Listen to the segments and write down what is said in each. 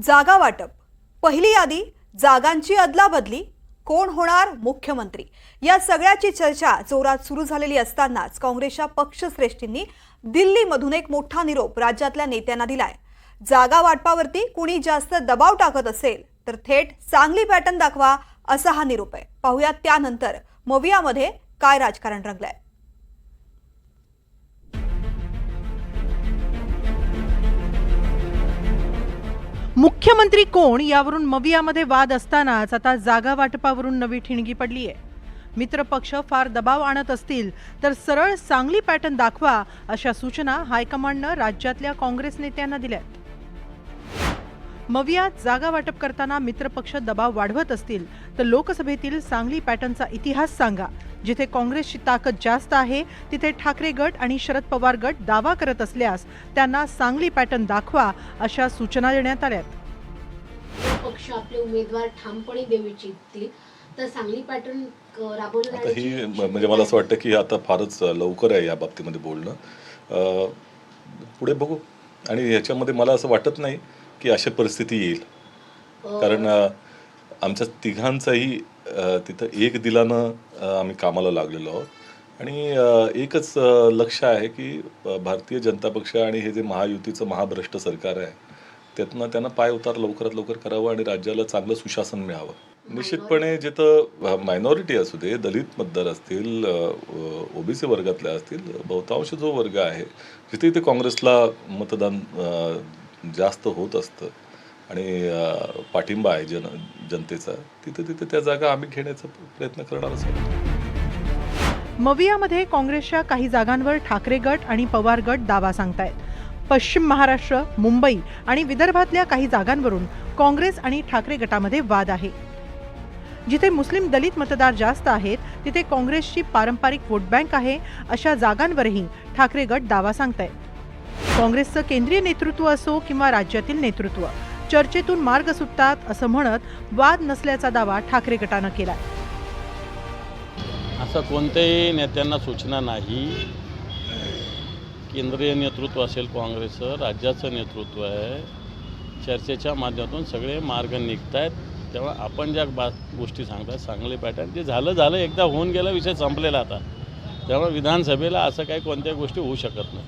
जागा वाटप, पहिली यादी, जागांची अदलाबदली, कोण होणार मुख्यमंत्री, या सगळ्याची चर्चा जोरात सुरू झालेली असतानाच काँग्रेसच्या पक्षश्रेष्ठींनी दिल्लीमधून एक मोठा निरोप राज्यातल्या नेत्यांना दिलाय। जागा वाटपावरती कुणी जास्त दबाव टाकत असेल तर थेट सांगली पॅटर्न दाखवा, असा हा निरोप आहे। पाहूया त्यानंतर मवियामध्ये काय राजकारण रंगलंय। मुख्यमंत्री कोण यावरून मवियामध्ये वाद असतानाच आता जागा वाटपावरून नवी ठिणगी पडली आहे। मित्रपक्ष फार दबाव आणत असतील तर सरळ सांगली पॅटर्न दाखवा, अशा सूचना हायकमांडनं राज्यातल्या काँग्रेस नेत्यांना दिल्यात। मवियात जागा वाटप करताना मित्रपक्ष दबाव वाढवत असतील तर लोकसभेतील सांगली पॅटर्नचा इतिहास सांगा। जिथे काँग्रेसची ताकद जास्त आहे तिथे ठाकरे गट आणि शरद पवार गट दावा करत असल्यास त्यांना सांगली पॅटर्न दाखवा, अशा सूचना देण्यात आल्यात। पक्ष आपले उमेदवार ठामपणे देऊ इच्छितील तर सांगली पॅटर्न राबवलं आता ही म्हणजे मला असं वाटतं की आता फारच लवकर आहे या बाबतीमध्ये बोलणं। पुढे बघू। आणि याच्यामध्ये मला असं वाटत नाही की अशी परिस्थिती येईल, कारण आमच्या तिघांचाही तिथं एक दिलानं आम्ही कामाला लागलेलो आहोत आणि एकच लक्ष आहे की भारतीय जनता पक्ष आणि हे जे महायुतीचं महाभ्रष्ट सरकार आहे त्यातनं त्यांना पाय उतार लवकरात लवकर करावं आणि राज्याला चांगलं सुशासन मिळावं। निश्चितपणे जिथं मायनॉरिटी असू दे, दलित मतदार असतील, ओबीसी वर्गातले असतील, बहुतांश जो वर्ग आहे जिथे ते काँग्रेसला मतदान जास्त होत असतं आणि पाठिंबा आहे जनतेचा, तिथे त्या जागा आम्ही घेण्याचा प्रयत्न करणार आहोत। मवियामध्ये काँग्रेसच्या काही जागांवर ठाकरे गट आणि पवार गट दावा सांगतायत। पश्चिम महाराष्ट्र, मुंबई आणि विदर्भातल्या काही जागांवरून काँग्रेस आणि ठाकरे गटामध्ये वाद आहे। जिथे मुस्लिम दलित मतदार जास्त आहेत तिथे काँग्रेसची पारंपरिक वोट बँक आहे, अशा जागांवरही ठाकरे गट दावा सांगतायत। काँग्रेसचं केंद्रीय नेतृत्व असो किंवा राज्यातील नेतृत्व, चर्चेतून मार्ग सुटतात असं म्हणत वाद नसल्याचा दावा ठाकरे गटानं केलाय। असं कोणत्याही नेत्यांना सूचना नाही। केंद्रीय नेतृत्व असेल काँग्रेसचं, राज्याचं नेतृत्व आहे, चर्चेच्या माध्यमातून सगळे मार्ग निघत आहेत। तेव्हा आपण ज्या गोष्टी सांगतात सांगली पॅटर्न, जे झालं एकदा होऊन गेला, विषय संपलेला आता। त्यामुळे विधानसभेला असं काही कोणत्या गोष्टी होऊ शकत नाही।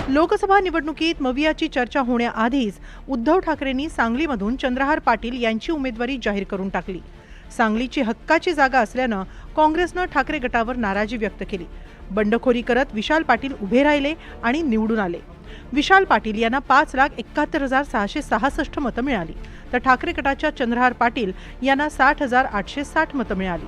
लोकसभा निवडणुकीत मवियाची चर्चा होण्याआधीच उद्धव ठाकरेंनी सांगलीमधून चंद्रहार पाटील यांची उमेदवारी जाहीर करून टाकली। सांगलीची हक्काची जागा असल्यानं काँग्रेसनं ठाकरे गटावर नाराजी व्यक्त केली। बंडखोरी करत विशाल पाटील उभे राहिले आणि निवडून आले। विशाल पाटील यांना 5,71,666 मतं मिळाली, तर ठाकरे गटाच्या चंद्रहार पाटील यांना 60,860 मतं मिळाली।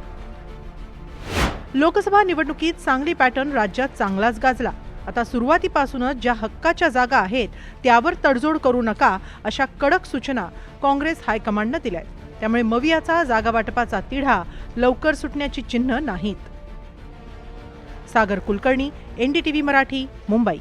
लोकसभा निवडणुकीत सांगली पॅटर्न राज्यात चांगलाच गाजला। आता सुरुवातीपासूनच ज्या हक्काच्या जागा आहेत त्यावर तडजोड करू नका, अशा कडक सूचना काँग्रेस हायकमांडनं दिल्यात। त्यामुळे मवियाचा जागा वाटपाचा तिढा लवकर सुटण्याची चिन्ह नाहीत। सागर कुलकर्णी, NDTV मराठी, मुंबई।